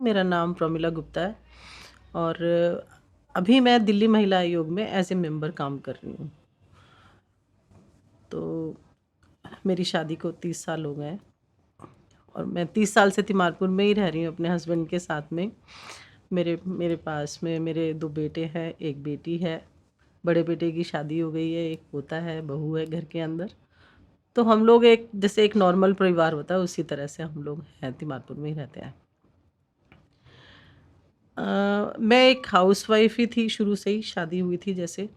मेरा नाम प्रमिला गुप्ता है और अभी मैं दिल्ली महिला आयोग में एज ए मेंबर काम कर रही हूँ। तो मेरी शादी को 30 साल हो गए हैं और मैं 30 साल से तिमारपुर में ही रह रही हूँ अपने हस्बैंड के साथ में। मेरे मेरे पास में मेरे 2 बेटे हैं, 1 बेटी है। बड़े बेटे की शादी हो गई है, एक पोता है, बहू है घर के अंदर। तो हम लोग एक जैसे एक नॉर्मल परिवार होता है उसी तरह से हम लोग हैं, तिमारपुर में ही रहते हैं। मैं एक हाउसवाइफ ही थी शुरू से ही, शादी हुई थी जैसे।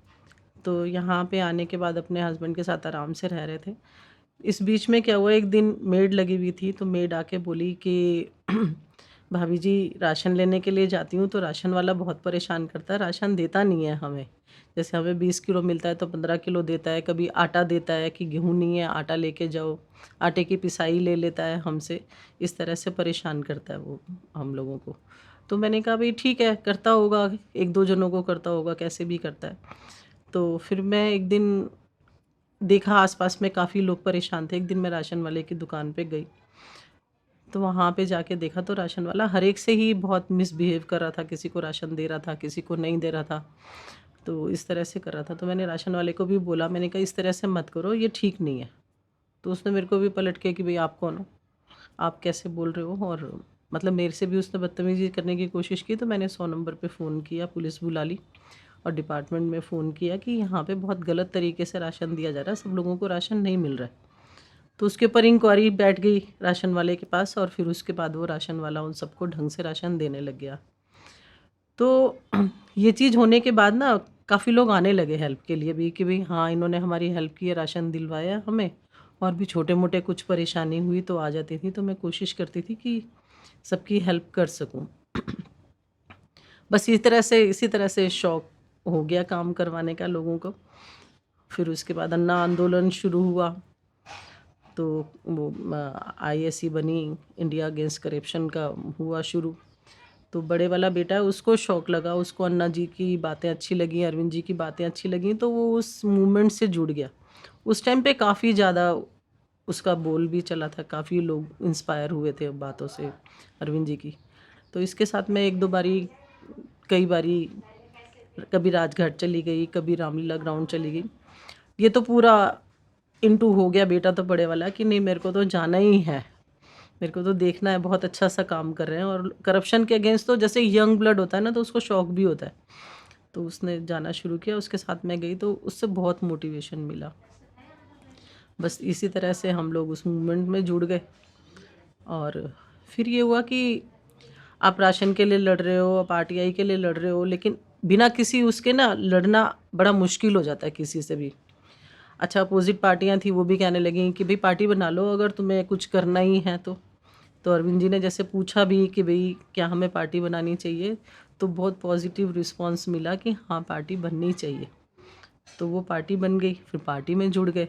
तो यहाँ पे आने के बाद अपने हस्बैंड के साथ आराम से रह रहे थे। इस बीच में क्या हुआ, एक दिन मेड लगी हुई थी तो मेड आके बोली कि भाभी जी राशन लेने के लिए जाती हूँ तो राशन वाला बहुत परेशान करता है, राशन देता नहीं है हमें। जैसे हमें 20 किलो मिलता है तो 15 किलो देता है, कभी आटा देता है कि गेहूँ नहीं है आटा लेके जाओ, आटे की पिसाई ले लेता है हमसे। इस तरह से परेशान करता है वो हम लोगों को। तो मैंने कहा भाई ठीक है, करता होगा, 1-2 जनों को करता होगा, कैसे भी करता है। तो फिर मैं एक दिन देखा आसपास में काफ़ी लोग परेशान थे। एक दिन मैं राशन वाले की दुकान पे गई, तो वहाँ पे जाके देखा तो राशन वाला हर एक से ही बहुत मिसबिहेव कर रहा था, किसी को राशन दे रहा था, किसी को नहीं दे रहा था। तो इस तरह से कर रहा था। तो मैंने राशन वाले को भी बोला, मैंने कहा इस तरह से मत करो, ये ठीक नहीं है। तो उसने मेरे को भी पलट के कि भई आप कौन हो? आप कैसे बोल रहे हो? और मतलब मेरे से भी उसने बदतमीज़ी करने की कोशिश की। तो मैंने 100 नंबर पे फ़ोन किया, पुलिस बुला ली और डिपार्टमेंट में फ़ोन किया कि यहाँ पे बहुत गलत तरीके से राशन दिया जा रहा है, सब लोगों को राशन नहीं मिल रहा है। तो उसके ऊपर इंक्वायरी बैठ गई राशन वाले के पास और फिर उसके बाद वो राशन वाला उन सबको ढंग से राशन देने लग गया। तो ये चीज़ होने के बाद ना काफ़ी लोग आने लगे हेल्प के लिए भी कि भई हाँ, इन्होंने हमारी हेल्प की है, राशन दिलवाया हमें। और भी छोटे-मोटे कुछ परेशानी हुई तो आ जाती थी, तो मैं कोशिश करती थी कि सबकी हेल्प कर सकूँ। बस इसी तरह से शौक हो गया काम करवाने का लोगों को। फिर उसके बाद अन्ना आंदोलन शुरू हुआ, तो वो आईएससी बनी, इंडिया अगेंस्ट करप्शन का हुआ शुरू। तो बड़े वाला बेटा है उसको शौक लगा, उसको अन्ना जी की बातें अच्छी लगी, अरविंद जी की बातें अच्छी लगीं, तो वो उस मूवमेंट से जुड़ गया। उस टाइम पे काफ़ी ज़्यादा उसका बोल भी चला था, काफ़ी लोग इंस्पायर हुए थे बातों से अरविंद जी की। तो इसके साथ मैं 1-2 बारी, कई बारी, कभी राजघाट चली गई, कभी रामलीला ग्राउंड चली गई। ये तो पूरा इनटू हो गया बेटा तो बड़े वाला कि नहीं मेरे को तो जाना ही है। मेरे को तो देखना है, बहुत अच्छा सा काम कर रहे हैं। और करप्शन के अगेंस्ट तो जैसे यंग ब्लड होता है ना, तो उसको शौक भी होता है। तो उसने जाना शुरू किया, उसके साथ मैं गई तो उससे बहुत मोटिवेशन मिला। बस इसी तरह से हम लोग उस मूवमेंट में जुड़ गए। और फिर ये हुआ कि आप राशन के लिए लड़ रहे हो, आप आरटीआई के लिए लड़ रहे हो, लेकिन बिना किसी उसके ना लड़ना बड़ा मुश्किल हो जाता है किसी से भी। अच्छा, अपोज़िट पार्टियाँ थी, वो भी कहने लगी कि भई पार्टी बना लो अगर तुम्हें कुछ करना ही है तो। तो अरविंद जी ने जैसे पूछा भी कि भई क्या हमें पार्टी बनानी चाहिए? तो बहुत पॉज़िटिव रिस्पॉन्स मिला कि हाँ, पार्टी बननी चाहिए। तो वो पार्टी बन गई, फिर पार्टी में जुड़ गए,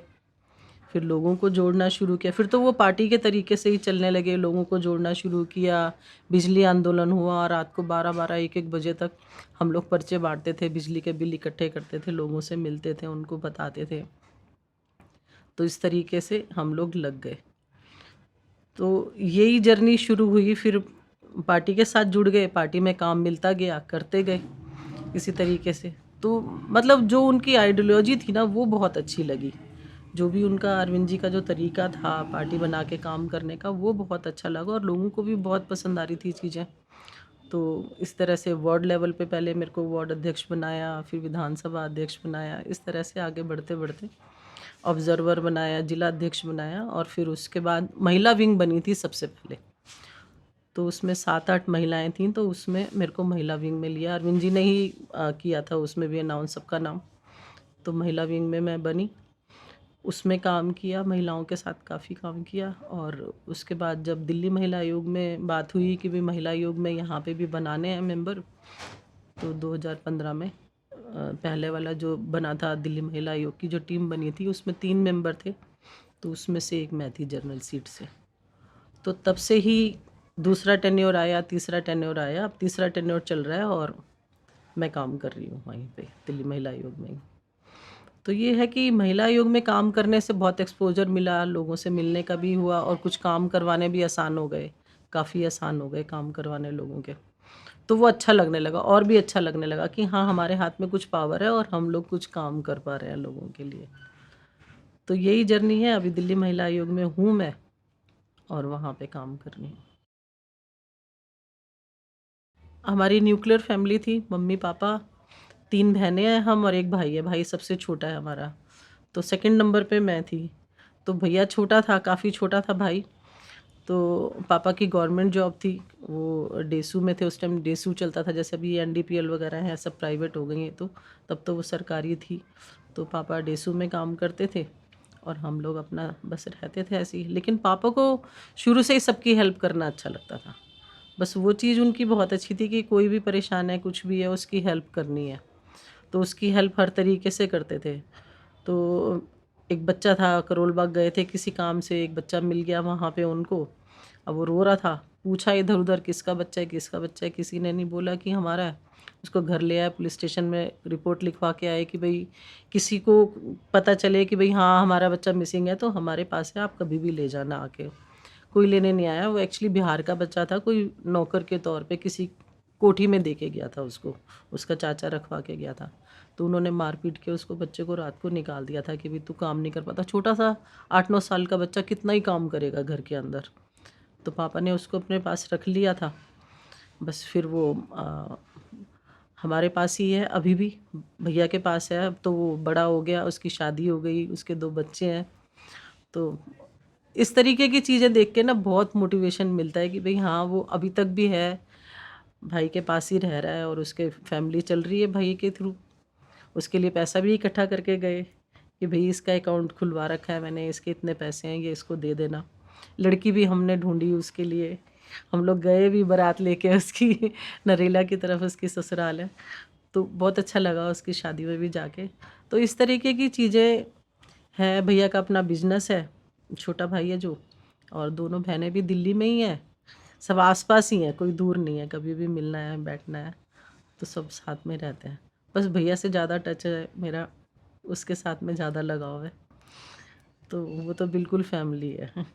फिर लोगों को जोड़ना शुरू किया। फिर तो वो पार्टी के तरीके से ही चलने लगे, लोगों को जोड़ना शुरू किया। बिजली आंदोलन हुआ, रात को 12-12, 1-1 बजे तक हम लोग पर्चे बाँटते थे, बिजली के बिल इकट्ठे करते थे, लोगों से मिलते थे, उनको बताते थे। तो इस तरीके से हम लोग लग गए। तो यही जर्नी शुरू हुई, फिर पार्टी के साथ जुड़ गए, पार्टी में काम मिलता गया, करते गए इसी तरीके से। तो मतलब जो उनकी आइडियोलॉजी थी ना वो बहुत अच्छी लगी। जो भी उनका अरविंद जी का जो तरीका था पार्टी बना के काम करने का, वो बहुत अच्छा लगा और लोगों को भी बहुत पसंद आ रही थी चीज़ें। तो इस तरह से वार्ड लेवल पे पहले मेरे को वार्ड अध्यक्ष बनाया, फिर विधानसभा अध्यक्ष बनाया, इस तरह से आगे बढ़ते-बढ़ते ऑब्ज़र्वर बनाया, जिला अध्यक्ष बनाया और फिर उसके बाद महिला विंग बनी थी सबसे पहले। तो उसमें 7-8 महिलाएँ थीं, तो उसमें मेरे को महिला विंग में लिया। अरविंद जी ने ही किया था उसमें भी अनाउंस सबका नाम। तो महिला विंग में मैं बनी, उसमें काम किया, महिलाओं के साथ काफ़ी काम किया। और उसके बाद जब दिल्ली महिला आयोग में बात हुई कि भई महिला आयोग में यहाँ पे भी बनाने हैं मेंबर, तो 2015 में पहले वाला जो बना था दिल्ली महिला आयोग की जो टीम बनी थी उसमें 3 मेंबर थे, तो उसमें से एक मैं थी जनरल सीट से। तो तब से ही दूसरा टेन्योर आया, तीसरा टेन्योर आया, अब तीसरा टेन्योर चल रहा है और मैं काम कर रही हूँ वहीं पे दिल्ली महिला आयोग में ही। तो ये है कि महिला आयोग में काम करने से बहुत एक्सपोज़र मिला, लोगों से मिलने का भी हुआ और कुछ काम करवाने भी आसान हो गए। काफ़ी आसान हो गए काम करवाने लोगों के। तो वो अच्छा लगने लगा और भी अच्छा लगने लगा कि हाँ, हमारे हाथ में कुछ पावर है और हम लोग कुछ काम कर पा रहे हैं लोगों के लिए। तो यही जर्नी है, अभी दिल्ली महिला आयोग में हूँ मैं और वहाँ पे काम कर रही हूँ। हमारी न्यूक्लियर फैमिली थी, मम्मी-पापा, 3 बहनें हैं हम और 1 भाई है, भाई सबसे छोटा है हमारा। तो सेकंड नंबर पे मैं थी। तो भैया छोटा था, काफ़ी छोटा था भाई। तो पापा की गवर्नमेंट जॉब थी, वो डेसू में थे, उस टाइम डेसू चलता था, जैसे अभी एनडीपीएल वगैरह हैं सब प्राइवेट हो गई हैं, तो तब तो वो सरकारी थी। तो पापा डेसू में काम करते थे और हम लोग अपना बस रहते थे ऐसे ही। लेकिन पापा को शुरू से ही सबकी हेल्प करना अच्छा लगता था। बस वो चीज़ उनकी बहुत अच्छी थी कि कोई भी परेशान है, कुछ भी है, उसकी हेल्प करनी है। तो उसकी हेल्प हर तरीके से करते थे। तो एक बच्चा था, करोल बाग गए थे किसी काम से, एक बच्चा मिल गया वहाँ पे उनको। अब वो रो रहा था, पूछा इधर-उधर किसका बच्चा है, किसका बच्चा है, किसी ने नहीं बोला कि हमारा है। उसको घर ले आए, पुलिस स्टेशन में रिपोर्ट लिखवा के आए कि भई किसी को पता चले कि भई हाँ, हमारा बच्चा मिसिंग है तो हमारे पास है, आप कभी भी ले जाना आके। कोई लेने नहीं आया, वो एक्चुअली बिहार का बच्चा था, कोई नौकर के तौर पे किसी कोठी में दे के गया था उसको, उसका चाचा रखवा के गया था। तो उन्होंने मार-पीट के उसको बच्चे को रात को निकाल दिया था कि भई तू काम नहीं कर पाता। छोटा-सा 8-9 साल का बच्चा कितना ही काम करेगा घर के अंदर। तो पापा ने उसको अपने पास रख लिया था। बस फिर वो हमारे पास ही है अभी भी, भैया के पास है। अब तो वो बड़ा हो गया, उसकी शादी हो गई, उसके 2 बच्चे हैं। तो इस तरीके की चीज़ें देख के ना बहुत मोटिवेशन मिलता है कि भई हाँ, वो अभी तक भी है, भाई के पास ही रह रहा है और उसके फैमिली चल रही है भाई के थ्रू। उसके लिए पैसा भी इकट्ठा करके गए कि भई इसका अकाउंट खुलवा रखा है मैंने, इसके इतने पैसे हैं, ये इसको दे देना। लड़की भी हमने ढूँढी उसके लिए। हम लोग गए भी बारात लेके उसकी नरेला की तरफ उसकी ससुराल है। तो बहुत अच्छा लगा उसकी शादी में भी जाके। तो इस तरीके की चीज़ें हैं। भैया का अपना बिज़नेस है, छोटा भाई है जो, और दोनों बहनें भी दिल्ली में ही हैं। सब आस-पास ही हैं, कोई दूर नहीं है, कभी भी मिलना है, बैठना है, तो सब साथ में रहते हैं। बस भैया से ज़्यादा टच है मेरा, उसके साथ में ज़्यादा लगाव है, तो वो तो बिल्कुल फैमिली है।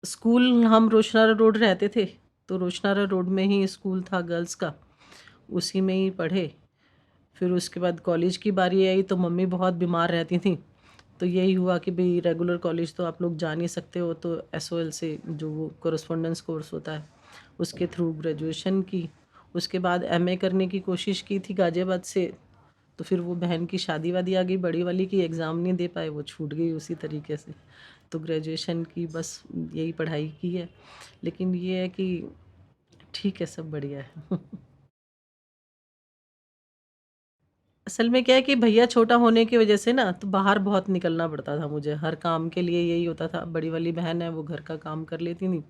स्कूल हम रोशनारा रोड रहते थे, तो रोशनारा रोड में ही स्कूल था गर्ल्स का, उसी में ही पढ़े। फिर उसके बाद कॉलेज की बारी आई तो मम्मी बहुत बीमार रहती थीं, तो यही हुआ कि भई रेगुलर कॉलेज तो आप लोग जा नहीं सकते हो, तो एसओएल से जो वो कॉरेस्पॉन्डेंस कोर्स होता है, उसके थ्रू ग्रेजुएशन की। उसके बाद एमए करने की कोशिश की थी गाज़ियाबाद से, तो फिर वो बहन की शादी-वादी आ गई बड़ी वाली की, एग्ज़ाम नहीं दे पाए, वो छूट गई उसी तरीके से। तो ग्रेजुएशन की बस यही पढ़ाई की है। लेकिन ये है कि ठीक है, सब बढ़िया है। असल में क्या है कि भैया छोटा होने की वजह से ना तो बाहर बहुत निकलना पड़ता था मुझे, हर काम के लिए यही होता था। बड़ी वाली बहन है वो घर का काम कर लेती थी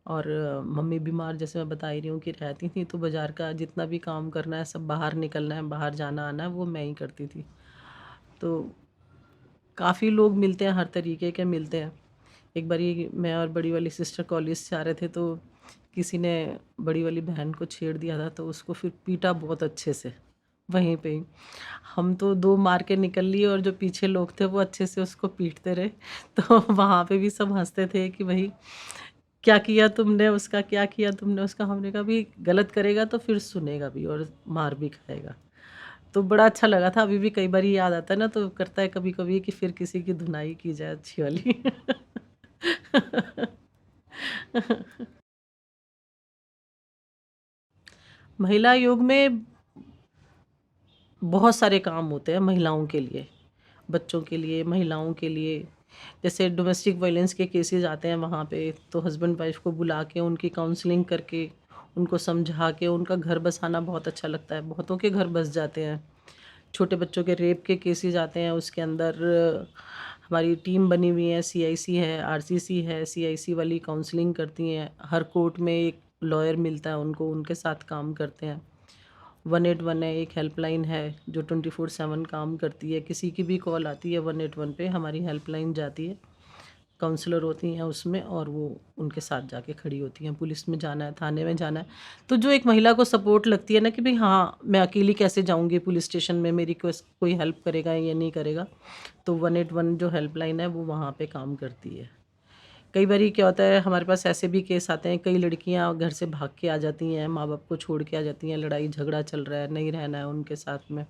और मम्मी बीमार जैसे मैं बता ही रही हूँ कि रहती थी, तो बाज़ार का जितना भी काम करना है, सब बाहर निकलना है, बाहर जाना आना है, वो मैं ही करती थी। तो काफ़ी लोग मिलते हैं, हर तरीके के मिलते हैं। एक बारी मैं और बड़ी वाली सिस्टर कॉलेज से आ रहे थे, तो किसी ने बड़ी वाली बहन को छेड़ दिया था, तो उसको फिर पीटा बहुत अच्छे से, वहीं पे ही। हम तो 2 मार के निकल लिए और जो पीछे लोग थे वो अच्छे से उसको पीटते रहे। तो वहाँ पे भी सब हँसते थे कि भई क्या किया तुमने उसका, क्या किया तुमने उसका? हमने कहा भई गलत करेगा तो फिर सुनेगा भी और मार भी खाएगा। तो बड़ा अच्छा लगा था, अभी भी कई बारी याद आता है ना तो करता है कभी-कभी कि फिर किसी की धुनाई की जाए अच्छी वाली। महिला आयोग में बहुत सारे काम होते हैं महिलाओं के लिए, बच्चों के लिए, महिलाओं के लिए। जैसे डोमेस्टिक वायलेंस के केसेस आते हैं वहाँ पे, तो हस्बैंड वाइफ को बुला के उनकी काउंसलिंग करके, उनको समझा के उनका घर बसाना बहुत अच्छा लगता है। बहुतों के घर बस जाते हैं। छोटे बच्चों के रेप के केसेस आते हैं, उसके अंदर हमारी टीम बनी हुई है, सीआईसी है, आरसीसी है, सीआईसी वाली काउंसलिंग करती हैं। हर कोर्ट में एक लॉयर मिलता है उनको, उनके साथ काम करते हैं। 181 है, एक हेल्पलाइन है जो 24/7 काम करती है। किसी की भी कॉल आती है 181 पे, हमारी हेल्पलाइन जाती है। काउंसलर होती हैं उसमें और वो उनके साथ जाके खड़ी होती हैं। पुलिस में जाना है, थाने में जाना है, तो जो एक महिला को सपोर्ट लगती है ना कि भई हाँ, मैं अकेली कैसे जाऊँगी पुलिस स्टेशन में, मेरी कोई हेल्प करेगा या नहीं करेगा, तो 181 जो हेल्पलाइन है वो वहाँ पे काम करती है। कई बारी क्या होता है, हमारे पास ऐसे भी केस आते हैं, कई लड़कियां घर से भाग के आ जाती हैं, माँ बाप को छोड़ के आ जाती हैं, लड़ाई झगड़ा चल रहा है, नहीं रहना है उनके साथ में,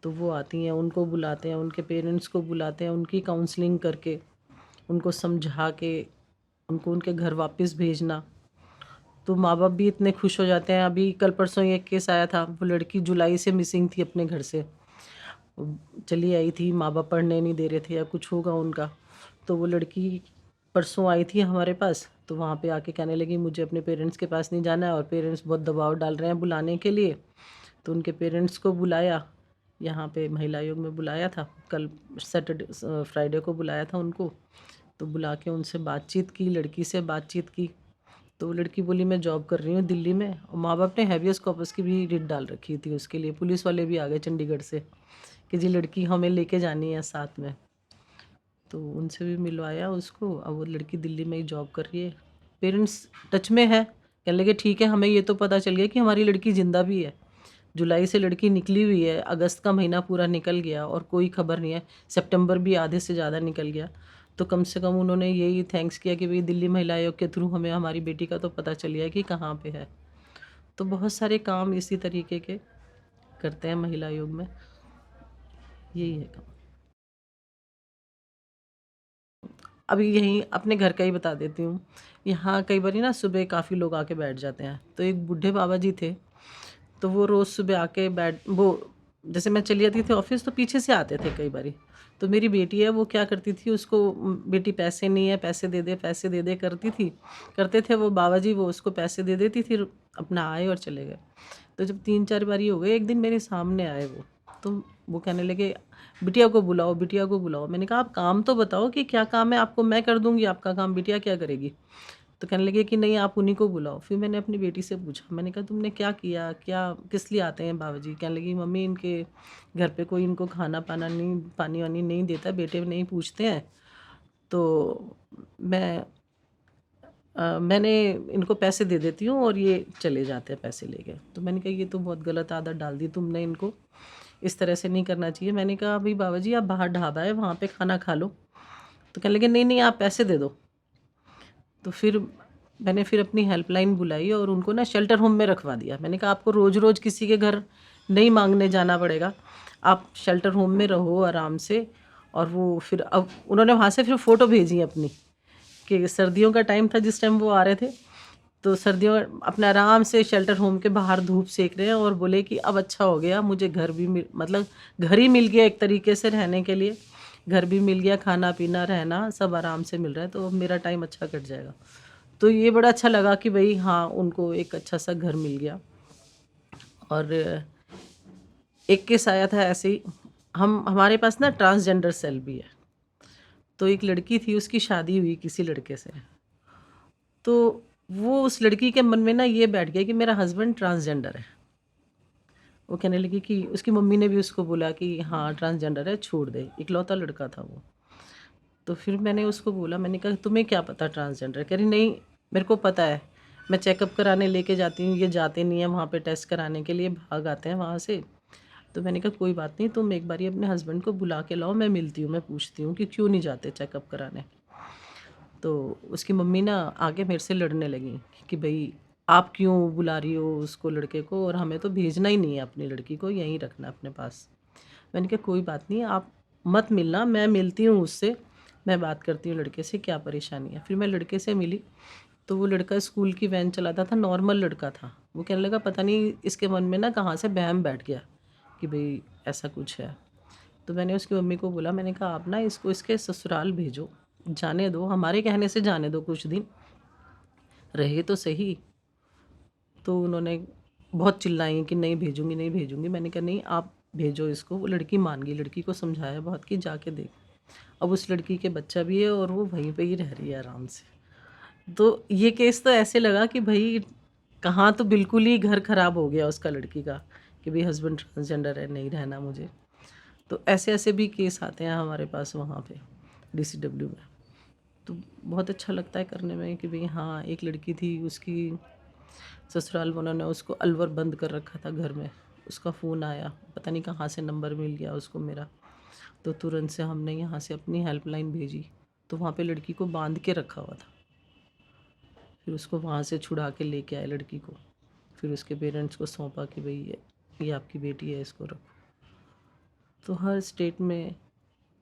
तो वो आती हैं, उनको बुलाते हैं, उनके पेरेंट्स को बुलाते हैं, उनकी काउंसलिंग करके, उनको समझा के उनको उनके घर वापस भेजना। तो माँ बाप भी इतने खुश हो जाते हैं। अभी कल परसों ही एक केस आया था, वो लड़की जुलाई से मिसिंग थी अपने घर से, चली आई थी, माँ बाप पढ़ने नहीं दे रहे थे या कुछ होगा उनका, तो वो लड़की परसों आई थी हमारे पास, तो वहाँ पे आके कहने लगी मुझे अपने पेरेंट्स के पास नहीं जाना है, और पेरेंट्स बहुत दबाव डाल रहे हैं बुलाने के लिए। तो उनके पेरेंट्स को बुलाया, यहाँ पे महिला आयोग में बुलाया था, कल सैटरडे फ्राइडे को बुलाया था उनको। तो बुला के उनसे बातचीत की, लड़की से बातचीत की, तो वो लड़की बोली मैं जॉब कर रही हूँ दिल्ली में, और माँ बाप ने हैबियस कॉर्पस की भी रिट डाल रखी थी उसके लिए। पुलिस वाले भी आ गए चंडीगढ़ से कि जी लड़की हमें लेके जानी है साथ में, तो उनसे भी मिलवाया उसको। अब वो लड़की दिल्ली में ही जॉब कर रही है, पेरेंट्स टच में है, कहने लगे ठीक है, हमें ये तो पता चल गया कि हमारी लड़की ज़िंदा भी है। जुलाई से लड़की निकली हुई है, अगस्त का महीना पूरा निकल गया और कोई खबर नहीं है, सितंबर भी आधे से ज़्यादा निकल गया। तो कम से कम उन्होंने यही थैंक्स किया कि भाई दिल्ली महिला आयोग के थ्रू हमें हमारी बेटी का तो पता चल गया कि कहाँ पे है। तो बहुत सारे काम इसी तरीके के करते हैं महिला आयोग में, यही है काम। अभी यहीं अपने घर का ही बता देती हूँ। यहाँ कई बारी ना सुबह काफ़ी लोग आके बैठ जाते हैं, तो एक बूढ़े बाबा जी थे, तो वो रोज़ सुबह आके बैठ वो जैसे मैं चली जाती थी ऑफिस, तो पीछे से आते थे कई बारी। तो मेरी बेटी है, वो क्या करती थी, उसको बेटी पैसे नहीं है, पैसे दे दे, पैसे दे दे करती थी, करते थे वो बाबा जी, वो उसको पैसे दे देती थी, अपना आए और चले गए। तो जब 3-4 बारी हो गए, एक दिन मेरे सामने आए वो, तो वो कहने लगे बिटिया को बुलाओ, बिटिया को बुलाओ। मैंने कहा आप काम तो बताओ कि क्या काम है आपको, मैं कर दूंगी आपका काम, बिटिया क्या करेगी। तो कहने लगे कि नहीं आप उन्हीं को बुलाओ। फिर मैंने अपनी बेटी से पूछा, मैंने कहा तुमने क्या किया, क्या किस लिए आते हैं बाबा जी। कहने लगी मम्मी इनके घर पे कोई इनको खाना पाना नहीं, पानी वानी नहीं देता, बेटे नहीं पूछते हैं, तो मैंने इनको पैसे दे देती हूँ और ये चले जाते हैं पैसे लेके। तो मैंने कहा ये तो बहुत गलत आदत डाल दी तुमने इनको, इस तरह से नहीं करना चाहिए। मैंने कहा भाई बाबा जी आप बाहर ढाबा है वहाँ पे खाना खा लो। तो कहने लगे नहीं नहीं आप पैसे दे दो। तो फिर मैंने फिर अपनी हेल्पलाइन बुलाई और उनको ना शेल्टर होम में रखवा दिया। मैंने कहा आपको रोज़ रोज़ किसी के घर नहीं मांगने जाना पड़ेगा, आप शेल्टर होम में रहो आराम से। और वो फिर अब उन्होंने वहाँ से फिर फ़ोटो भेजी अपनी, कि सर्दियों का टाइम था जिस टाइम वो आ रहे थे, तो सर्दियों अपने आराम से शेल्टर होम के बाहर धूप सेक रहे हैं, और बोले कि अब अच्छा हो गया, मुझे घर भी मतलब घर ही मिल गया एक तरीके से रहने के लिए, घर भी मिल गया, खाना पीना रहना सब आराम से मिल रहा है, तो अब मेरा टाइम अच्छा कट जाएगा। तो ये बड़ा अच्छा लगा कि भाई हाँ उनको एक अच्छा सा घर मिल गया। और एक केस आया था ऐसे ही, हम हमारे पास ना ट्रांसजेंडर सेल भी है। तो एक लड़की थी, उसकी शादी हुई किसी लड़के से, तो वो उस लड़की के मन में ना ये बैठ गया कि मेरा हस्बैंड ट्रांसजेंडर है। वो कहने लगी कि उसकी मम्मी ने भी उसको बोला कि हाँ ट्रांसजेंडर है, छोड़ दे, इकलौता लड़का था वो। तो फिर मैंने उसको बोला, मैंने कहा तुम्हें क्या पता ट्रांसजेंडर है। कह रही नहीं मेरे को पता है, मैं चेकअप कराने लेके जाती हूँ, ये जाते नहीं है वहाँ पे टेस्ट कराने के लिए, भाग आते हैं वहाँ से। तो मैंने कहा कोई बात नहीं, तुम एक बारी अपने हस्बैंड को बुला के लाओ, मैं मिलती हूँ, मैं पूछती हूँ कि क्यों नहीं जाते चेकअप कराने। तो उसकी मम्मी ना आके मेरे से लड़ने लगी कि भाई आप क्यों बुला रही हो उसको, लड़के को, और हमें तो भेजना ही नहीं है, अपनी लड़की को यहीं रखना अपने पास। मैंने कहा कोई बात नहीं, आप मत मिलना, मैं मिलती हूँ उससे, मैं बात करती हूँ लड़के से क्या परेशानी है। फिर मैं लड़के से मिली, तो वो लड़का स्कूल की वैन चलाता था, नॉर्मल लड़का था। वो कहने लगा पता नहीं इसके मन में ना कहाँ से बहम बैठ गया कि भाई ऐसा कुछ है। तो मैंने उसकी मम्मी को बोला, मैंने कहा आप ना इसको इसके ससुराल भेजो, जाने दो, हमारे कहने से जाने दो, कुछ दिन रहे तो सही। तो उन्होंने बहुत चिल्लाई कि नहीं भेजूंगी नहीं भेजूंगी। मैंने कहा नहीं आप भेजो इसको। वो लड़की मान गई, लड़की को समझाया बहुत कि जाके देख। अब उस लड़की के बच्चा भी है और वो वहीं पे ही रह रही है आराम से। तो ये केस तो ऐसे लगा कि भाई कहाँ तो बिल्कुल ही घर खराब हो गया उसका लड़की का, कि भाई हस्बैंड ट्रांसजेंडर है, नहीं रहना मुझे। तो ऐसे ऐसे भी केस आते हैं हमारे पास वहाँ पे DCW में। तो बहुत अच्छा लगता है करने में कि भाई हाँ एक लड़की थी, उसकी ससुराल वालों ने उसको अलवर बंद कर रखा था घर में। उसका फ़ोन आया, पता नहीं कहाँ से नंबर मिल गया उसको मेरा, तो तुरंत से हमने यहाँ से अपनी हेल्पलाइन भेजी, तो वहाँ पे लड़की को बांध के रखा हुआ था। फिर उसको वहाँ से छुड़ा के लेके आए लड़की को। फिर उसके पेरेंट्स को सौंपा कि भाई ये आपकी बेटी है, इसको रखो। तो हर स्टेट में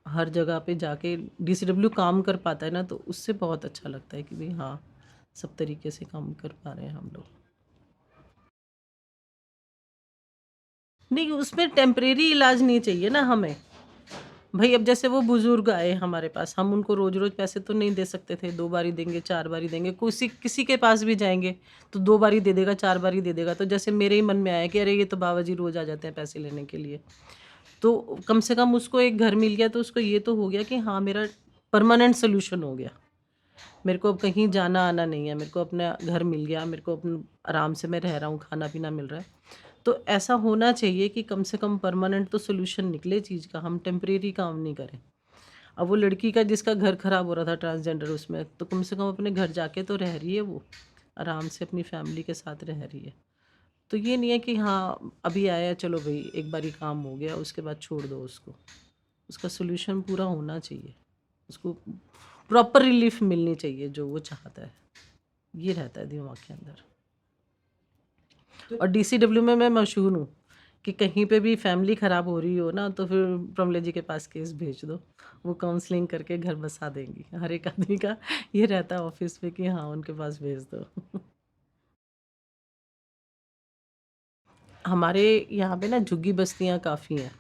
हर जगह पे जाके डीसीडब्ल्यू काम कर पाता है ना, तो उससे बहुत अच्छा लगता है कि भाई हाँ, सब तरीके से काम कर पा रहे हैं हम लोग। नहीं, उसमें टेम्परेरी इलाज नहीं चाहिए ना हमें। भाई अब जैसे वो बुजुर्ग आए हमारे पास, हम उनको रोज रोज पैसे तो नहीं दे सकते थे, 2 बारी देंगे, 4 बारी देंगे। किसी के पास भी जाएंगे तो 2 बारी दे देगा, 4 बारी दे देगा। तो जैसे मेरे ही मन में आया कि अरे ये तो बाबा जी रोज आ जाते हैं पैसे लेने के लिए, तो कम से कम उसको एक घर मिल गया, तो उसको ये तो हो गया कि हाँ, मेरा परमानेंट सोल्यूशन हो गया। मेरे को अब कहीं जाना आना नहीं है, मेरे को अपना घर मिल गया, मेरे को अपना आराम से मैं रह रहा हूँ, खाना पीना मिल रहा है। तो ऐसा होना चाहिए कि कम से कम परमानेंट तो सोल्यूशन निकले चीज़ का, हम टेम्परेरी काम नहीं करें। अब वो लड़की का जिसका घर खराब हो रहा था ट्रांसजेंडर, उसमें तो कम से कम अपने घर जाके तो रह रही है, वो आराम से अपनी फैमिली के साथ रह रही है। तो ये नहीं है कि हाँ अभी आया चलो भाई एक बारी काम हो गया उसके बाद छोड़ दो उसको। उसका सोल्यूशन पूरा होना चाहिए, उसको प्रॉपर रिलीफ मिलनी चाहिए जो वो चाहता है। ये रहता है दिमाग के अंदर। और डीसीडब्ल्यू में मैं मशहूर हूँ कि कहीं पे भी फैमिली ख़राब हो रही हो ना, तो फिर प्रमले जी के पास केस भेज दो, वो काउंसलिंग करके घर बसा देंगी। हर एक आदमी का ये रहता है ऑफिस में कि हाँ उनके पास भेज दो। हमारे यहाँ पे ना झुग्गी बस्तियाँ काफ़ी हैं,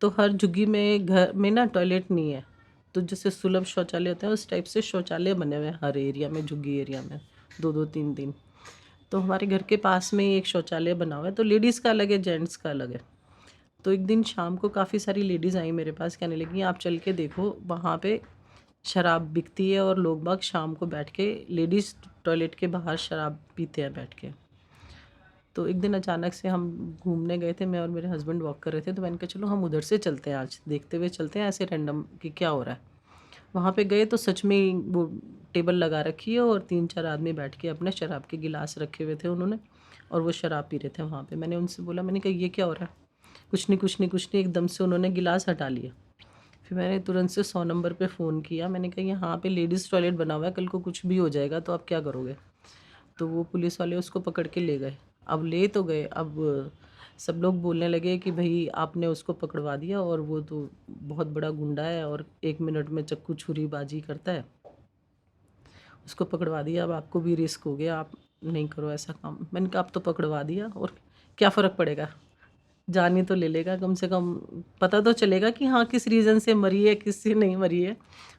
तो हर झुग्गी में घर में ना टॉयलेट नहीं है। तो जैसे सुलभ शौचालय होते हैं उस टाइप से शौचालय बने हुए हैं हर एरिया में, झुग्गी एरिया में 2-2 3-3। तो हमारे घर के पास में ही एक शौचालय बना हुआ है, तो लेडीज़ का अलग है, जेंट्स का अलग है। तो एक दिन शाम को काफ़ी सारी लेडीज़ आई मेरे पास, कहने लगी आप चल के देखो, वहाँ पे शराब बिकती है और लोग बाग शाम को बैठ के लेडीज़ टॉयलेट के बाहर शराब पीते हैं बैठ के। तो एक दिन अचानक से हम घूमने गए थे, मैं और मेरे हस्बैंड वॉक कर रहे थे, तो मैंने कहा चलो हम उधर से चलते हैं, आज देखते हुए चलते हैं ऐसे रैंडम कि क्या हो रहा है। वहाँ पे गए तो सच में ही वो टेबल लगा रखी है और 3-4 आदमी बैठ के अपने शराब के गिलास रखे हुए थे उन्होंने, और वो शराब पी रहे थे वहाँ पे। मैंने उनसे बोला, मैंने कहा ये क्या हो रहा है? कुछ नहीं कुछ नहीं कुछ नहीं, एकदम से उन्होंने गिलास हटा लिया। फिर मैंने तुरंत से 100 नंबर पे फ़ोन किया, मैंने कहा यहाँ पे लेडीज़ टॉयलेट बना हुआ है, कल को कुछ भी हो जाएगा तो आप क्या करोगे? तो वो पुलिस वाले उसको पकड़ के ले गए। अब ले तो गए, अब सब लोग बोलने लगे कि भई आपने उसको पकड़वा दिया और वो तो बहुत बड़ा गुंडा है और 1 मिनट में चक्कू छुरीबाजी करता है। उसको पकड़वा दिया, अब आपको भी रिस्क हो गया, आप नहीं करो ऐसा काम। मैंने कहा अब तो पकड़वा दिया और क्या फ़र्क पड़ेगा? जान ही तो ले लेगा, कम से कम पता तो चलेगा कि हाँ किस रीज़न से मरी है, किससे नहीं मरी है।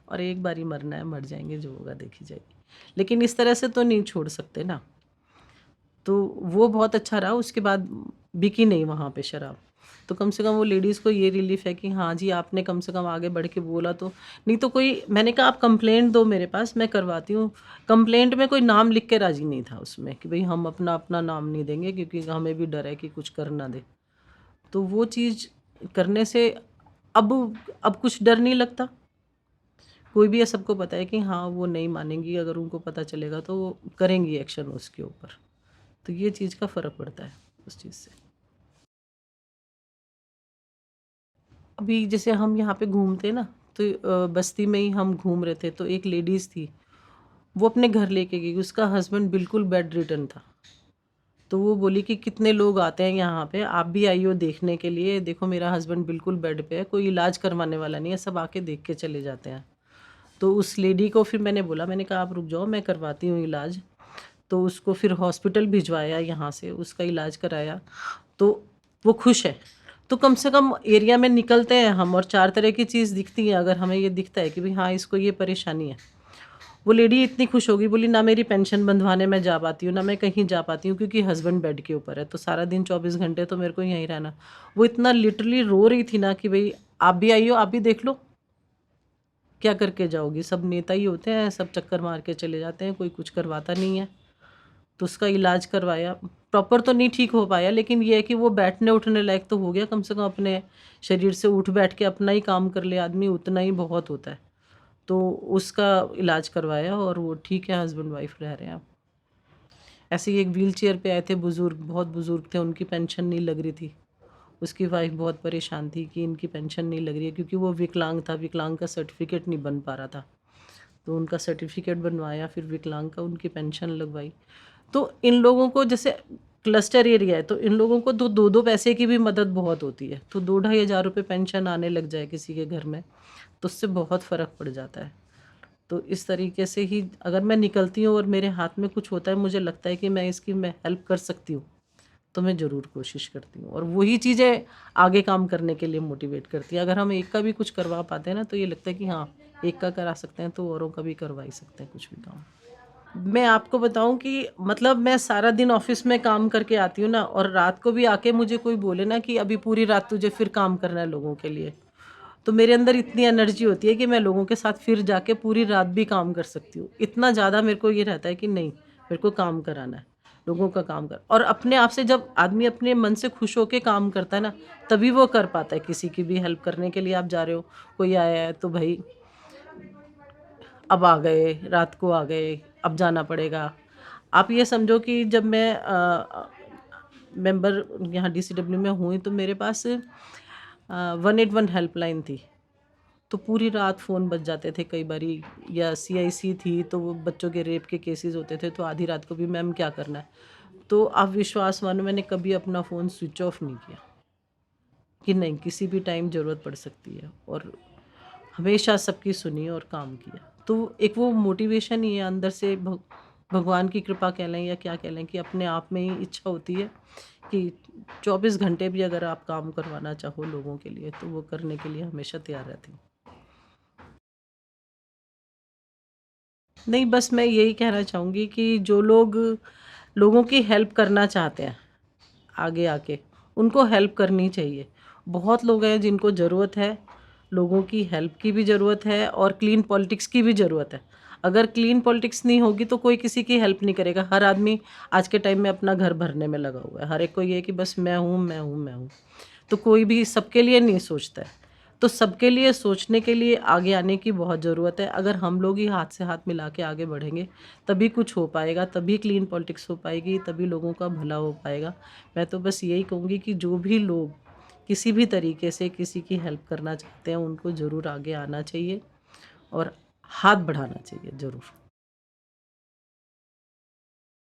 और एक बार ही मरना है, मर जाएँगे, जो होगा देखी जाएगी। लेकिन इस तरह से तो नहीं छोड़ सकते ना। तो वो बहुत अच्छा रहा, उसके बाद बिकी नहीं वहाँ पे शराब। तो कम से कम वो लेडीज़ को ये रिलीफ़ है कि हाँ जी, आपने कम से कम आगे बढ़ के बोला तो। नहीं तो कोई, मैंने कहा आप कंप्लेंट दो मेरे पास, मैं करवाती हूँ। कंप्लेंट में कोई नाम लिख के राज़ी नहीं था उसमें कि भई हम अपना नाम नहीं देंगे क्योंकि हमें भी डर है कि कुछ कर ना दे। तो वो चीज़ करने से अब अब कुछ डर नहीं लगता। कोई भी है, सबको पता है कि हाँ, वो नहीं मानेंगी, अगर उनको पता चलेगा तो वो करेंगी एक्शन उसके ऊपर। तो ये चीज़ का फ़र्क पड़ता है उस चीज़ से। अभी जैसे हम यहाँ पे घूमते हैं ना, तो बस्ती में ही हम घूम रहे थे, तो एक लेडीज़ थी, वो अपने घर लेके गई, उसका हस्बैंड बिल्कुल बेड रिडन था। तो वो बोली कि कितने लोग आते हैं यहाँ पे, आप भी आई हो देखने के लिए, देखो मेरा हस्बैंड बिल्कुल बेड पे है, कोई इलाज करवाने वाला नहीं है, सब आके देख के चले जाते हैं। तो उस लेडी को फिर मैंने बोला, मैंने कहा आप रुक जाओ, मैं करवाती हूँ इलाज। तो उसको फिर हॉस्पिटल भिजवाया यहाँ से, उसका इलाज कराया, तो वो खुश है। तो कम से कम एरिया में निकलते हैं हम और 4 तरह की चीज़ दिखती है, अगर हमें ये दिखता है कि भई हाँ, इसको ये परेशानी है। वो लेडी इतनी खुश हो गई, बोली ना मेरी पेंशन बंधवाने मैं जा पाती हूँ, ना मैं कहीं जा पाती हूँ क्योंकि हस्बैंड बेड के ऊपर है, तो सारा दिन 24 घंटे तो मेरे को यहीं रहना। वो इतना लिटरली रो रही थी ना कि भई आप भी आई हो, आप भी देख लो, क्या करके जाओगी? सब नेता ही होते हैं, सब चक्कर मार के चले जाते हैं, कोई कुछ करवाता नहीं है। तो उसका इलाज करवाया, प्रॉपर तो नहीं ठीक हो पाया, लेकिन ये है कि वो बैठने उठने लायक तो हो गया, कम से कम अपने शरीर से उठ बैठ के अपना ही काम कर ले आदमी, उतना ही बहुत होता है। तो उसका इलाज करवाया और वो ठीक है, हस्बैंड वाइफ रह रहे हैं अब। ऐसे ही एक व्हीलचेयर पे आए थे बुज़ुर्ग, बहुत बुज़ुर्ग थे, उनकी पेंशन नहीं लग रही थी। उसकी वाइफ बहुत परेशान थी कि इनकी पेंशन नहीं लग रही है, क्योंकि वो विकलांग था, विकलांग का सर्टिफिकेट नहीं बन पा रहा था। तो उनका सर्टिफिकेट बनवाया, फिर विकलांग का उनकी पेंशन लगवाई। तो इन लोगों को जैसे क्लस्टर एरिया है, तो इन लोगों को तो 2-2 पैसे की भी मदद बहुत होती है। तो 2 ढाई हज़ार रुपए पेंशन आने लग जाए किसी के घर में, तो उससे बहुत फ़र्क पड़ जाता है। तो इस तरीके से ही अगर मैं निकलती हूँ और मेरे हाथ में कुछ होता है, मुझे लगता है कि मैं हेल्प कर सकती हूँ, तो मैं ज़रूर कोशिश करती हूँ, और वही चीज़ें आगे काम करने के लिए मोटिवेट करती हैं। अगर हम एक का भी कुछ करवा पाते हैं ना, तो ये लगता है कि हाँ, एक का करा सकते हैं तो औरों का भी करवा ही सकते हैं कुछ भी काम। मैं आपको बताऊँ कि मतलब मैं सारा दिन ऑफ़िस में काम करके आती हूँ ना, और रात को भी आके मुझे कोई बोले ना कि अभी पूरी रात तुझे फिर काम करना है लोगों के लिए, तो मेरे अंदर इतनी एनर्जी होती है कि मैं लोगों के साथ फिर जाके पूरी रात भी काम कर सकती हूँ। इतना ज़्यादा मेरे को ये रहता है कि नहीं, मेरे को काम कराना है, लोगों का काम कर, और अपने आप से जब आदमी अपने मन से खुश होके काम करता है ना, तभी वो कर पाता है। किसी की भी हेल्प करने के लिए आप जा रहे हो, कोई आया है तो भई अब आ गए, रात को आ गए, अब जाना पड़ेगा। आप ये समझो कि जब मैं मेंबर यहाँ डीसीडब्ल्यू में हुई, तो मेरे पास 181 हेल्पलाइन थी। तो पूरी रात फ़ोन बज जाते थे कई बारी, या सीआईसी थी तो वो बच्चों के रेप के केसेस होते थे, तो आधी रात को भी मैम क्या करना है? तो आप विश्वास मानो, मैंने कभी अपना फ़ोन स्विच ऑफ नहीं किया कि नहीं, किसी भी टाइम ज़रूरत पड़ सकती है, और हमेशा सबकी सुनी और काम किया। तो एक वो मोटिवेशन ही है अंदर से, भगवान की कृपा कह लें या क्या कह लें, कि अपने आप में ही इच्छा होती है कि 24 घंटे भी अगर आप काम करवाना चाहो लोगों के लिए, तो वो करने के लिए हमेशा तैयार रहती हूँ। नहीं, बस मैं यही कहना चाहूँगी कि जो लोग लोगों की हेल्प करना चाहते हैं, आगे आके, उनको हेल्प करनी चाहिए। बहुत लोग हैं जिनको ज़रूरत है, लोगों की हेल्प की भी ज़रूरत है और क्लीन पॉलिटिक्स की भी ज़रूरत है। अगर क्लीन पॉलिटिक्स नहीं होगी तो कोई किसी की हेल्प नहीं करेगा। हर आदमी आज के टाइम में अपना घर भरने में लगा हुआ है। हर एक को ये है कि बस मैं हूँ, मैं हूँ, मैं हूँ। तो कोई भी सबके लिए नहीं सोचता है। तो सबके लिए सोचने के लिए आगे आने की बहुत ज़रूरत है। अगर हम लोग ही हाथ से हाथ मिला के आगे बढ़ेंगे, तभी कुछ हो पाएगा, तभी क्लीन पॉलिटिक्स हो पाएगी, तभी लोगों का भला हो पाएगा। मैं तो बस यही कहूँगी कि जो भी लोग किसी भी तरीके से किसी की हेल्प करना चाहते हैं, उनको ज़रूर आगे आना चाहिए और हाथ बढ़ाना चाहिए ज़रूर।